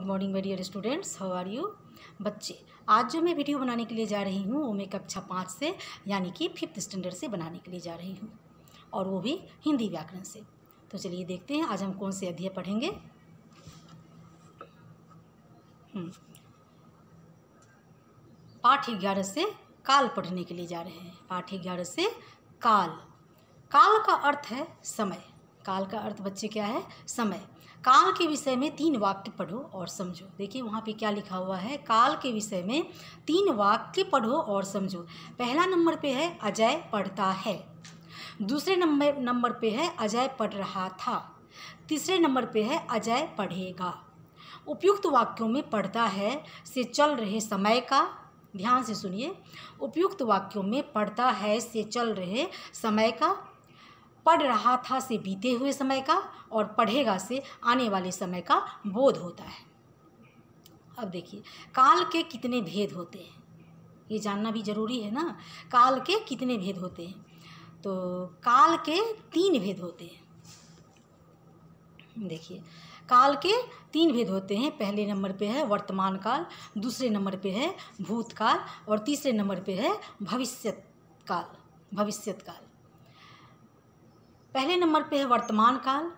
Morning my dear students, how are you. बच्चे, आज जो मैं वीडियो बनाने के लिए जा रही हूँ वो मैं कक्षा 5 से यानी कि 5th स्टैंडर्ड से बनाने के लिए जा रही हूँ, और वो भी हिंदी व्याकरण से। तो चलिए देखते हैं आज हम कौन से अध्याय पढ़ेंगे। पाठ 11 से काल पढ़ने के लिए जा रहे हैं। पाठ 11 से काल। काल का अर्थ है समय। काल का अर्थ बच्चे क्या है? समय। काल के विषय में 3 वाक्य पढ़ो और समझो। देखिए वहाँ पे क्या लिखा हुआ है, काल के विषय में 3 वाक्य पढ़ो और समझो। पहला नंबर पे है अजय पढ़ता है, दूसरे नंबर पे है अजय पढ़ रहा था, तीसरे नंबर पे है अजय पढ़ेगा। उपयुक्त वाक्यों में पढ़ता है से चल रहे समय का, ध्यान से सुनिए, उपयुक्त वाक्यों में पढ़ता है से चल रहे समय का, पढ़ रहा था से बीते हुए समय का, और पढ़ेगा से आने वाले समय का बोध होता है। अब देखिए काल के कितने भेद होते हैं, ये जानना भी जरूरी है ना। काल के कितने भेद होते हैं? तो काल के 3 भेद होते हैं। देखिए काल के 3 भेद होते हैं। पहले नंबर पे है वर्तमान काल, दूसरे नंबर पे है भूतकाल, और तीसरे नंबर पे है भविष्यत काल। पहले नंबर पे है वर्तमान काल।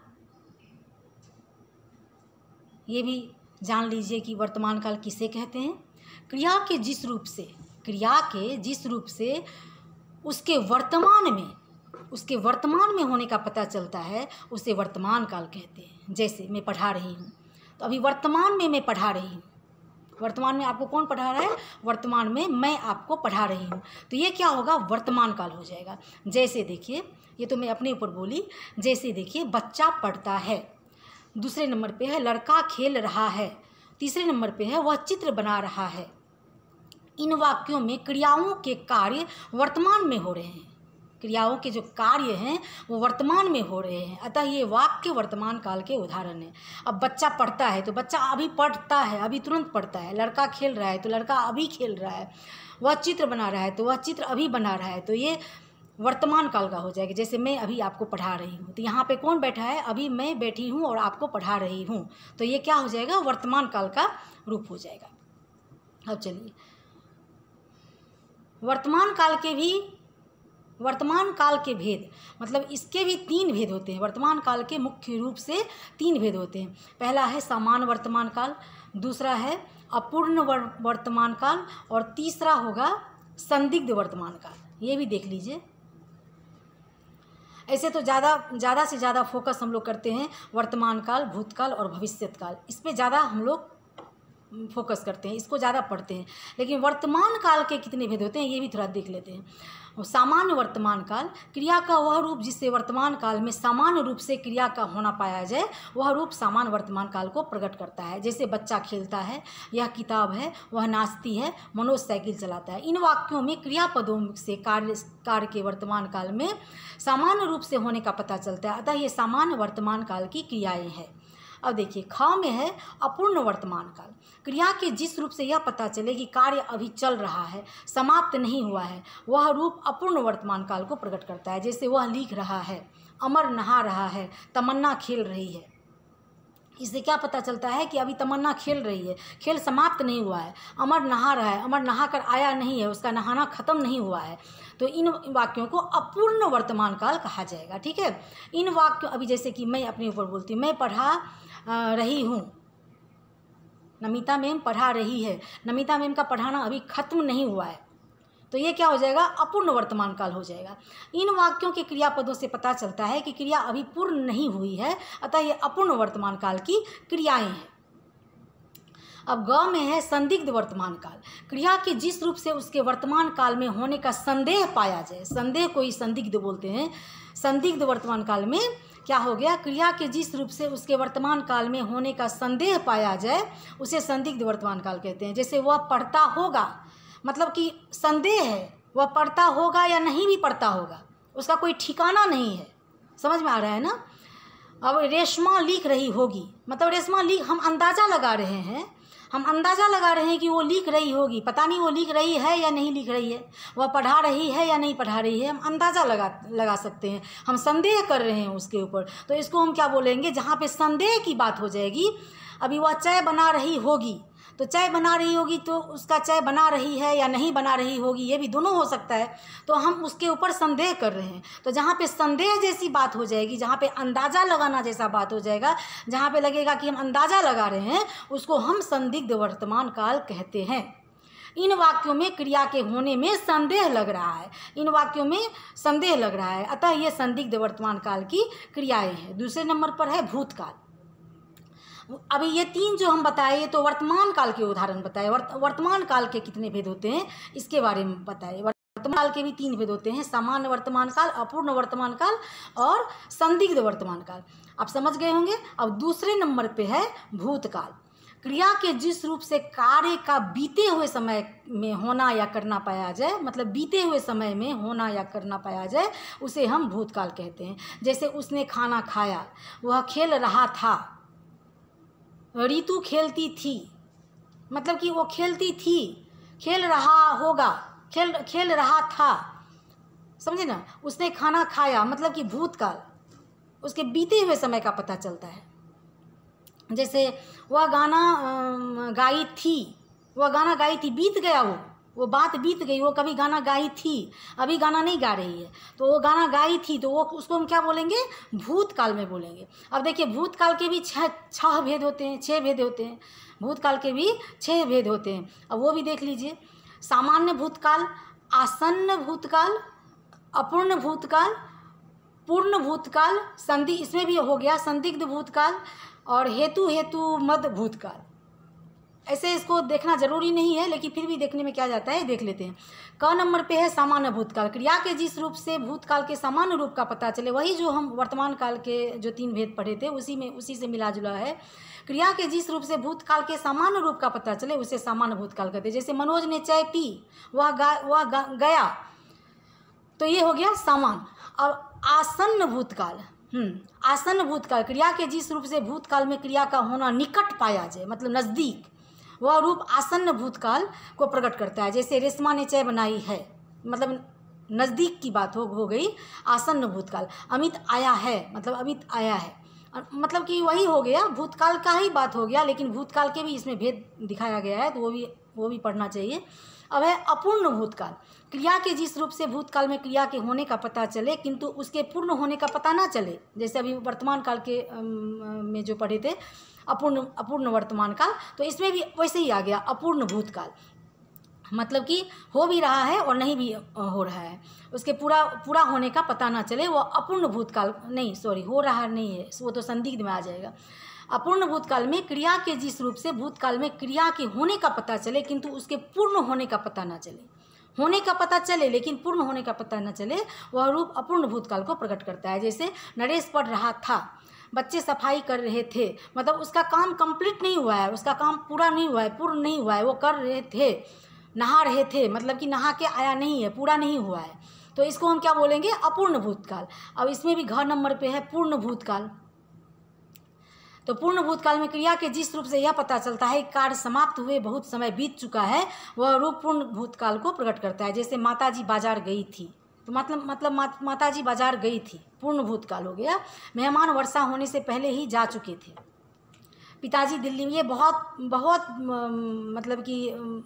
ये भी जान लीजिए कि वर्तमान काल किसे कहते हैं। क्रिया के जिस रूप से उसके वर्तमान में होने का पता चलता है उसे वर्तमान काल कहते हैं। जैसे मैं पढ़ा रही हूँ, तो अभी वर्तमान में मैं पढ़ा रही हूँ। वर्तमान में आपको कौन पढ़ा रहा है? वर्तमान में मैं आपको पढ़ा रही हूँ, तो ये क्या होगा? वर्तमान काल हो जाएगा। जैसे देखिए, ये तो मैं अपने ऊपर बोली। जैसे देखिए बच्चा पढ़ता है, दूसरे नंबर पे है लड़का खेल रहा है, तीसरे नंबर पे है वह चित्र बना रहा है। इन वाक्यों में क्रियाओं के कार्य वर्तमान में हो रहे हैं। क्रियाओं के जो कार्य हैं वो वर्तमान में हो रहे हैं, अतः ये वाक्य वर्तमान काल के उदाहरण हैं। अब बच्चा पढ़ता है तो बच्चा अभी पढ़ता है, अभी तुरंत पढ़ता है। लड़का खेल रहा है तो लड़का अभी खेल रहा है। वह चित्र बना रहा है तो वह चित्र अभी बना रहा है। तो ये वर्तमान काल का हो जाएगा। जैसे मैं अभी आपको पढ़ा रही हूँ, तो यहाँ पे कौन बैठा है? अभी मैं बैठी हूँ और आपको पढ़ा रही हूँ, तो ये क्या हो जाएगा? वर्तमान काल का रूप हो जाएगा। अब चलिए वर्तमान काल के भेद, मतलब इसके भी 3 भेद होते हैं। वर्तमान काल के मुख्य रूप से 3 भेद होते हैं। पहला है सामान्य वर्तमान काल, दूसरा है अपूर्ण वर्तमान काल, और तीसरा होगा संदिग्ध वर्तमान काल। ये भी देख लीजिए। ऐसे तो ज़्यादा से ज़्यादा फोकस हम लोग करते हैं वर्तमान काल, भूतकाल और भविष्यत काल। इस पर ज़्यादा हम लोग फोकस करते हैं, इसको ज़्यादा पढ़ते हैं। लेकिन वर्तमान काल के कितने भेद होते हैं ये भी थोड़ा देख लेते हैं। सामान्य वर्तमान काल, क्रिया का वह रूप जिससे वर्तमान काल में सामान्य रूप से क्रिया का होना पाया जाए, वह रूप सामान्य वर्तमान काल को प्रकट करता है। जैसे बच्चा खेलता है, यह किताब है, वह नाचती है, मनोज साइकिल चलाता है। इन वाक्यों में क्रियापदों से कार्य के वर्तमान काल में सामान्य रूप से होने का पता चलता है, अतः ये सामान्य वर्तमान काल की क्रियाएँ हैं। अब देखिए ख में है अपूर्ण वर्तमान काल। क्रिया के जिस रूप से यह पता चले कि कार्य अभी चल रहा है, समाप्त नहीं हुआ है, वह रूप अपूर्ण वर्तमान काल को प्रकट करता है। जैसे वह लिख रहा है, अमर नहा रहा है, तमन्ना खेल रही है। इससे क्या पता चलता है कि अभी तमन्ना खेल रही है, खेल समाप्त नहीं हुआ है। अमर नहा रहा है, अमर नहा कर आया नहीं है, उसका नहाना खत्म नहीं हुआ है। तो इन वाक्यों को अपूर्ण वर्तमान काल कहा जाएगा। ठीक है। इन वाक्यों, अभी जैसे कि मैं अपने ऊपर बोलती हूँ, मैं पढ़ा रही हूँ, नमिता मैम पढ़ा रही है, नमिता मैम का पढ़ाना अभी खत्म नहीं हुआ है, तो ये क्या हो जाएगा? अपूर्ण वर्तमान काल हो जाएगा। इन वाक्यों के क्रियापदों से पता चलता है कि क्रिया अभी पूर्ण नहीं हुई है, अतः ये अपूर्ण वर्तमान काल की क्रियाएं हैं। अब ग में है संदिग्ध वर्तमान काल। क्रिया के जिस रूप से उसके वर्तमान काल में होने का संदेह पाया जाए, संदेह को ही संदिग्ध बोलते हैं। संदिग्ध वर्तमान काल में क्या हो गया? क्रिया के जिस रूप से उसके वर्तमान काल में होने का संदेह पाया जाए, उसे संदिग्ध वर्तमान काल कहते हैं। जैसे वह पढ़ता होगा, मतलब कि संदेह है, वह पढ़ता होगा या नहीं भी पढ़ता होगा, उसका कोई ठिकाना नहीं है। समझ में आ रहा है ना? अब रेशमा लिख रही होगी, मतलब रेशमा हम अंदाज़ा लगा रहे हैं, कि वो लिख रही होगी। पता नहीं वो लिख रही है या नहीं लिख रही है, वह पढ़ा रही है या नहीं पढ़ा रही है, हम अंदाज़ा लगा सकते हैं। हम संदेह कर रहे हैं उसके ऊपर, तो इसको हम क्या बोलेंगे? जहाँ पे संदेह की बात हो जाएगी, अभी वह चाय बना रही होगी, तो चाय बना रही होगी तो उसका चाय बना रही है या नहीं बना रही होगी, ये भी दोनों हो सकता है। तो हम उसके ऊपर संदेह कर रहे हैं। तो जहाँ पे संदेह जैसी बात हो जाएगी, जहाँ पे अंदाज़ा लगाना जैसा बात हो जाएगा, जहाँ पे लगेगा कि हम अंदाज़ा लगा रहे हैं, उसको हम संदिग्ध वर्तमान काल कहते हैं। इन वाक्यों में क्रिया के होने में संदेह लग रहा है, इन वाक्यों में संदेह लग रहा है, अतः ये संदिग्ध वर्तमान काल की क्रियाएं हैं। दूसरे नंबर पर है भूतकाल। अभी ये तीन जो हम बताए, ये तो वर्तमान काल के उदाहरण बताए। वर्तमान काल के कितने भेद होते हैं इसके बारे में बताए। वर्तमान काल के भी तीन भेद होते हैं, सामान्य वर्तमान काल, अपूर्ण वर्तमान काल और संदिग्ध वर्तमान काल। आप समझ गए होंगे। अब दूसरे नंबर पे है भूतकाल। क्रिया के जिस रूप से कार्य का बीते हुए समय में होना या करना पाया जाए, मतलब बीते हुए समय में होना या करना पाया जाए, उसे हम भूतकाल कहते हैं। जैसे उसने खाना खाया, वह खेल रहा था, ऋतु खेलती थी, मतलब कि वो खेलती थी, खेल रहा होगा, खेल रहा था, समझे ना। उसने खाना खाया मतलब कि भूतकाल, उसके बीते हुए समय का पता चलता है। जैसे वह गाना गाई थी, वह गाना गाई थी, बीत गया, वो बात बीत गई, वो कभी गाना गाई थी, अभी गाना नहीं गा रही है, तो वो गाना गाई थी, तो वो उसको हम क्या बोलेंगे, भूतकाल में बोलेंगे। अब देखिए भूतकाल के भी छह भेद होते हैं, 6 भेद होते हैं। भूतकाल के भी 6 भेद होते हैं। अब वो भी देख लीजिए। सामान्य भूतकाल, आसन्न भूतकाल, अपूर्ण भूतकाल, पूर्ण भूतकाल, इसमें भी हो गया संदिग्ध भूतकाल और हेतु मद भूतकाल। ऐसे इसको देखना जरूरी नहीं है, लेकिन फिर भी देखने में क्या जाता है, देख लेते हैं। क नंबर पे है सामान्य भूतकाल। क्रिया के जिस रूप से भूतकाल के सामान्य रूप का पता चले, वही जो हम वर्तमान काल के जो 3 भेद पढ़े थे उसी से मिला जुला है। क्रिया के जिस रूप से भूतकाल के सामान्य रूप का पता चले उसे सामान्य भूतकाल कहते हैं। जैसे मनोज ने चाय पी, वह गया, तो ये हो गया सामान्य। अब आसन्न भूतकाल, आसन्न भूतकाल, क्रिया के जिस रूप से भूतकाल में क्रिया का होना निकट पाया जाए, मतलब नज़दीक, वह रूप आसन्न भूतकाल को प्रकट करता है। जैसे रेशमा ने चाय बनाई है, मतलब नज़दीक की बात हो गई, आसन्न भूतकाल। अमित आया है, मतलब अमित आया है, मतलब कि वही हो गया, भूतकाल का ही बात हो गया, लेकिन भूतकाल के भी इसमें भेद दिखाया गया है, तो वो भी पढ़ना चाहिए। अब है अपूर्ण भूतकाल। क्रिया के जिस रूप से भूतकाल में क्रिया के होने का पता चले किंतु उसके पूर्ण होने का पता ना चले, जैसे अभी वर्तमान काल के में जो पढ़े थे अपूर्ण वर्तमान काल, तो इसमें भी वैसे ही आ गया अपूर्ण भूतकाल, मतलब कि हो भी रहा है और नहीं भी हो रहा है, उसके पूरा होने का पता ना चले, वो अपूर्ण भूतकाल नहीं, सॉरी, हो रहा नहीं है, वो तो संदिग्ध में आ जाएगा। अपूर्ण भूतकाल में क्रिया के जिस रूप से भूतकाल में क्रिया के होने का पता चले किंतु उसके पूर्ण होने का पता ना चले, होने का पता चले लेकिन पूर्ण होने का पता न चले, वह रूप अपूर्ण भूतकाल को प्रकट करता है। जैसे नरेश पढ़ रहा था, बच्चे सफाई कर रहे थे, मतलब उसका काम कंप्लीट नहीं हुआ है, उसका काम पूरा नहीं हुआ है, पूर्ण नहीं हुआ है, वो कर रहे थे, नहा रहे थे, मतलब कि नहा के आया नहीं है, पूरा नहीं हुआ है, तो इसको हम क्या बोलेंगे, अपूर्ण भूतकाल। अब इसमें भी घ नंबर पे है पूर्ण भूतकाल। तो पूर्ण भूतकाल में क्रिया के जिस रूप से यह पता चलता है कार्य समाप्त हुए बहुत समय बीत चुका है, वह रूप पूर्ण भूतकाल को प्रकट करता है। जैसे माताजी बाजार गई थी, तो मतलब माताजी बाजार गई थी, पूर्ण भूतकाल हो गया। मेहमान वर्षा होने से पहले ही जा चुके थे। पिताजी दिल्ली में, ये बहुत मतलब कि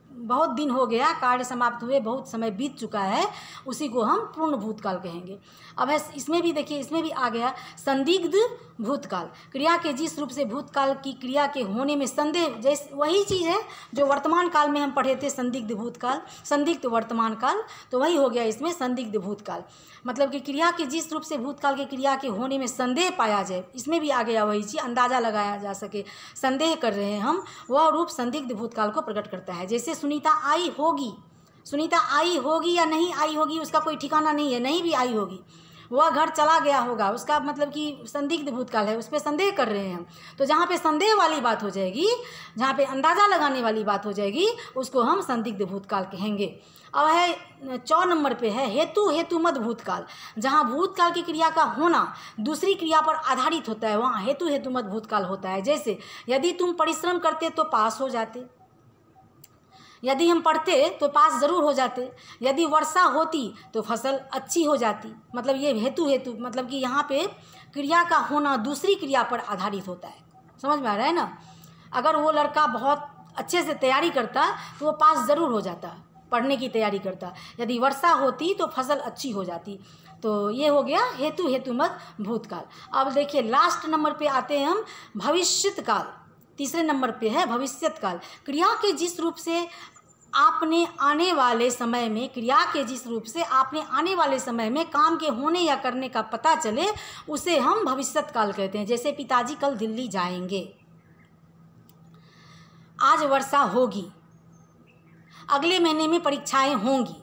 बहुत दिन हो गया, कार्य समाप्त हुए बहुत समय बीत चुका है, उसी को हम पूर्ण भूतकाल कहेंगे। अब है इसमें भी देखिए, इसमें भी आ गया संदिग्ध भूतकाल। क्रिया के जिस रूप से भूतकाल की क्रिया के होने में संदेह, जैसे वही चीज़ है जो वर्तमान काल में हम पढ़े थे, संदिग्ध भूतकाल, संदिग्ध वर्तमान काल, तो वही हो गया इसमें संदिग्ध भूतकाल। मतलब कि क्रिया के जिस रूप से भूतकाल के क्रिया के होने में संदेह पाया जाए, इसमें भी आ गया वही चीज़, अंदाज़ा लगाया जा सके, संदेह कर रहे हैं हम, वह रूप संदिग्ध भूतकाल को प्रकट करता है। जैसे सुनीता आई होगी या नहीं आई होगी, उसका कोई ठिकाना नहीं है, नहीं भी आई होगी। वह घर चला गया होगा, उसका मतलब कि संदिग्ध भूतकाल है, उस पर संदेह कर रहे हैं हम। तो जहाँ पे संदेह वाली बात हो जाएगी, जहाँ पे अंदाज़ा लगाने वाली बात हो जाएगी, उसको हम संदिग्ध भूतकाल कहेंगे। अब है 4 नंबर पे है हेतुमद भूतकाल। जहाँ भूतकाल की क्रिया का होना दूसरी क्रिया पर आधारित होता है, वहाँ हेतुमद भूतकाल होता है। जैसे यदि तुम परिश्रम करते तो पास हो जाते, यदि हम पढ़ते तो पास ज़रूर हो जाते, यदि वर्षा होती तो फसल अच्छी हो जाती। मतलब ये हेतु मतलब कि यहाँ पे क्रिया का होना दूसरी क्रिया पर आधारित होता है। समझ में आ रहा है ना। अगर वो लड़का बहुत अच्छे से तैयारी करता तो वो पास ज़रूर हो जाता, पढ़ने की तैयारी करता। यदि वर्षा होती तो फसल अच्छी हो जाती। तो ये हो गया हेतु हेतुमत भूतकाल। अब देखिए लास्ट नंबर पे आते हैं हम, भविष्यत काल। तीसरे नंबर पे है भविष्यत काल। क्रिया के जिस रूप से आपने आने वाले समय में, क्रिया के जिस रूप से आपने आने वाले समय में काम के होने या करने का पता चले, उसे हम भविष्यत काल कहते हैं। जैसे पिताजी कल दिल्ली जाएंगे, आज वर्षा होगी, अगले महीने में परीक्षाएं होंगी,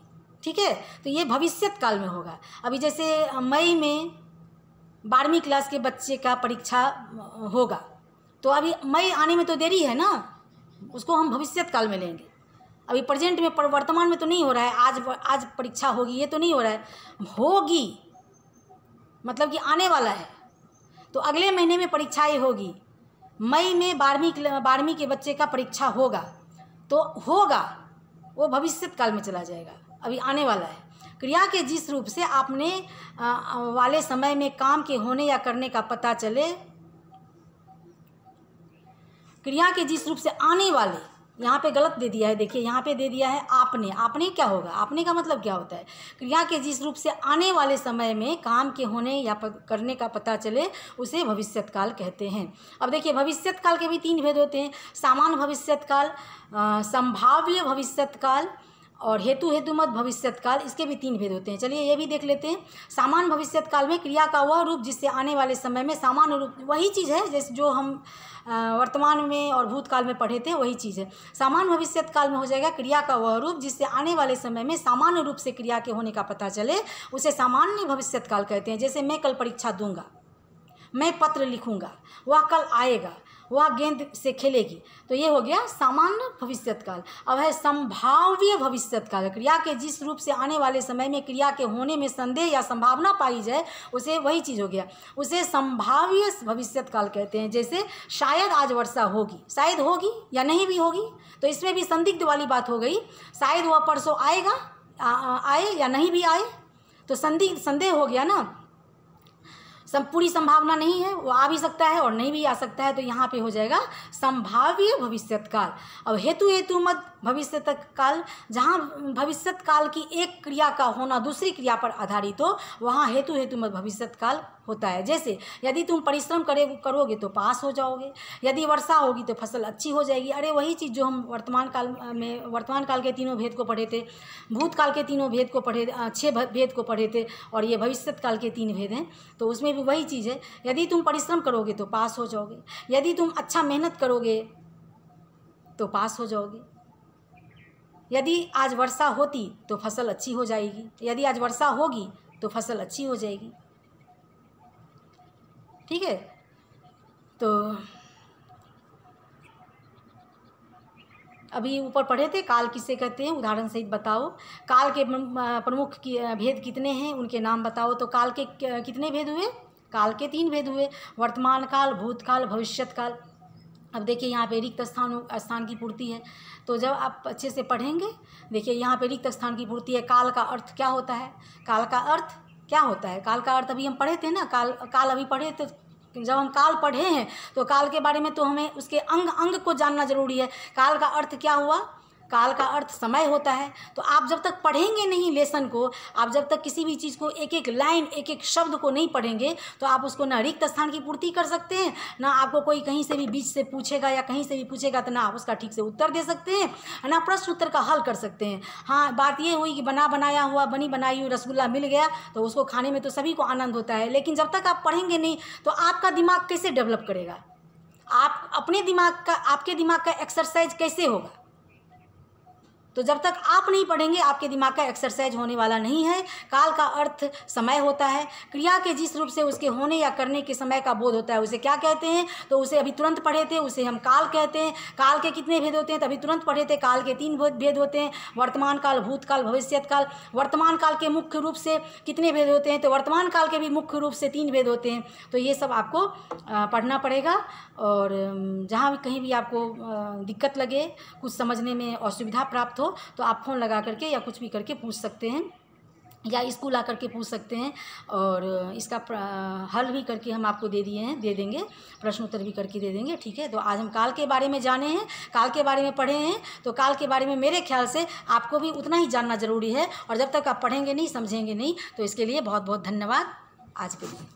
ठीक है, तो ये भविष्यत काल में होगा। अभी जैसे मई में 12वीं क्लास के बच्चे का परीक्षा होगा, तो अभी मई आने में तो देरी है ना, उसको हम भविष्यत काल में लेंगे। अभी प्रेजेंट में, वर्तमान में तो नहीं हो रहा है, आज परीक्षा होगी, ये तो नहीं हो रहा है। होगी मतलब कि आने वाला है, तो अगले महीने में परीक्षाएं होगी। मई में 12वीं के बच्चे का परीक्षा होगा, तो होगा वो भविष्यत काल में चला जाएगा, अभी आने वाला है। क्रिया के जिस रूप से आपने वाले समय में काम के होने या करने का पता चले, क्रिया के जिस रूप से आने वाले, यहाँ पे गलत दे दिया है, देखिए यहाँ पे दे दिया है आपने। आपने क्या होगा, आपने का मतलब क्या होता है, क्रिया के जिस रूप से आने वाले समय में काम के होने या करने का पता चले, उसे भविष्यत काल कहते हैं। अब देखिए भविष्यत काल के भी 3 भेद होते हैं, सामान्य भविष्यत काल, संभाव्य भविष्यत काल और हेतु हेतुमत भविष्यत काल। इसके भी 3 भेद होते हैं। चलिए ये भी देख लेते हैं। सामान्य भविष्यत काल में क्रिया का वह रूप जिससे आने वाले समय में सामान्य रूप, वही चीज़ है जैसे जो हम वर्तमान में और भूतकाल में पढ़े थे, वही चीज़ है। सामान्य भविष्यत काल में हो जाएगा क्रिया का वह रूप जिससे आने वाले समय में सामान्य रूप से क्रिया के होने का पता चले, उसे सामान्य भविष्यत काल कहते हैं। जैसे मैं कल परीक्षा दूंगा, मैं पत्र लिखूंगा, वह कल आएगा, वह गेंद से खेलेगी, तो ये हो गया सामान्य भविष्यत काल। अब है संभाव्य भविष्यत काल। क्रिया के जिस रूप से आने वाले समय में क्रिया के होने में संदेह या संभावना पाई जाए, उसे वही चीज़ हो गया, उसे संभाव्य भविष्यत काल कहते हैं। जैसे शायद आज वर्षा होगी, शायद होगी या नहीं भी होगी, तो इसमें भी संदिग्ध वाली बात हो गई। शायद वह परसों आएगा, आए या नहीं भी आए, तो संदेह हो गया ना, पूरी संभावना नहीं है, वो आ भी सकता है और नहीं भी आ सकता है, तो यहाँ पे हो जाएगा संभाव्य भविष्यत काल। अब हेतु हेतुमत भविष्यत काल, जहाँ भविष्यत काल की एक क्रिया का होना दूसरी क्रिया पर आधारित हो, वहाँ हेतु हेतुमत भविष्यत काल होता है। जैसे यदि तुम परिश्रम करोगे तो पास हो जाओगे, यदि वर्षा होगी तो फसल अच्छी हो जाएगी। अरे वही चीज़ जो हम वर्तमान काल के 3 भेद को पढ़े थे, भूतकाल के 3 भेद को पढ़े, 6 भेद को पढ़े थे, और ये भविष्यत काल के 3 भेद हैं, तो उसमें भी वही चीज़ है। यदि तुम परिश्रम करोगे तो पास हो जाओगे, यदि तुम अच्छा मेहनत करोगे तो पास हो जाओगे, यदि आज वर्षा होती तो फसल अच्छी हो जाएगी, यदि आज वर्षा होगी तो फसल अच्छी हो जाएगी, ठीक है। तो अभी ऊपर पढ़े थे काल किसे कहते हैं, उदाहरण सहित बताओ। काल के प्रमुख भेद कितने हैं, उनके नाम बताओ। तो काल के कितने भेद हुए, काल के 3 भेद हुए, वर्तमान काल, भूतकाल, भविष्यत काल। अब देखिए यहाँ पे रिक्त स्थान की पूर्ति है, तो जब आप अच्छे से पढ़ेंगे, देखिए यहाँ पे रिक्त स्थान की पूर्ति है। काल का अर्थ क्या होता है, काल का अर्थ क्या होता है, काल का अर्थ अभी हम पढ़े थे ना, काल अभी पढ़े, तो जब हम काल पढ़े हैं तो काल के बारे में तो हमें उसके अंग को जानना जरूरी है। काल का अर्थ क्या हुआ, काल का अर्थ समय होता है। तो आप जब तक पढ़ेंगे नहीं लेसन को, आप जब तक किसी भी चीज़ को एक एक लाइन, एक एक शब्द को नहीं पढ़ेंगे, तो आप उसको ना रिक्त स्थान की पूर्ति कर सकते हैं, ना आपको कोई कहीं से भी बीच से पूछेगा या कहीं से भी पूछेगा तो ना आप उसका ठीक से उत्तर दे सकते हैं, ना प्रश्न उत्तर का हल कर सकते हैं। हाँ, बात ये हुई कि बनी बनाई हुई रसगुल्ला मिल गया तो उसको खाने में तो सभी को आनंद होता है, लेकिन जब तक आप पढ़ेंगे नहीं तो आपका दिमाग कैसे डेवलप करेगा, आप अपने दिमाग का, आपके दिमाग का एक्सरसाइज कैसे होगा। तो जब तक आप नहीं पढ़ेंगे आपके दिमाग का एक्सरसाइज होने वाला नहीं है। काल का अर्थ समय होता है, क्रिया के जिस रूप से उसके होने या करने के समय का बोध होता है, उसे क्या कहते हैं, तो उसे अभी तुरंत पढ़े थे, उसे हम काल कहते हैं। काल के कितने भेद होते हैं, तभी तुरंत पढ़े थे, काल के 3 भेद होते हैं, वर्तमान काल, भूतकाल, भविष्यत काल। वर्तमान काल के मुख्य रूप से कितने भेद होते हैं, तो वर्तमान काल के भी मुख्य रूप से 3 भेद होते हैं। तो ये सब आपको पढ़ना पड़ेगा, और जहाँ भी कहीं भी आपको दिक्कत लगे, कुछ समझने में असुविधा प्राप्त हो, तो आप फ़ोन लगा करके या कुछ भी करके पूछ सकते हैं। या स्कूल आकर के पूछ सकते हैं, और इसका हल भी करके हम आपको दे देंगे, प्रश्न उत्तर भी करके दे देंगे। ठीक है, तो आज हम काल के बारे में जाने हैं, काल के बारे में पढ़े हैं। तो काल के बारे में मेरे ख्याल से आपको भी उतना ही जानना ज़रूरी है, और जब तक आप पढ़ेंगे नहीं, समझेंगे नहीं, तो इसके लिए बहुत बहुत धन्यवाद आज के लिए।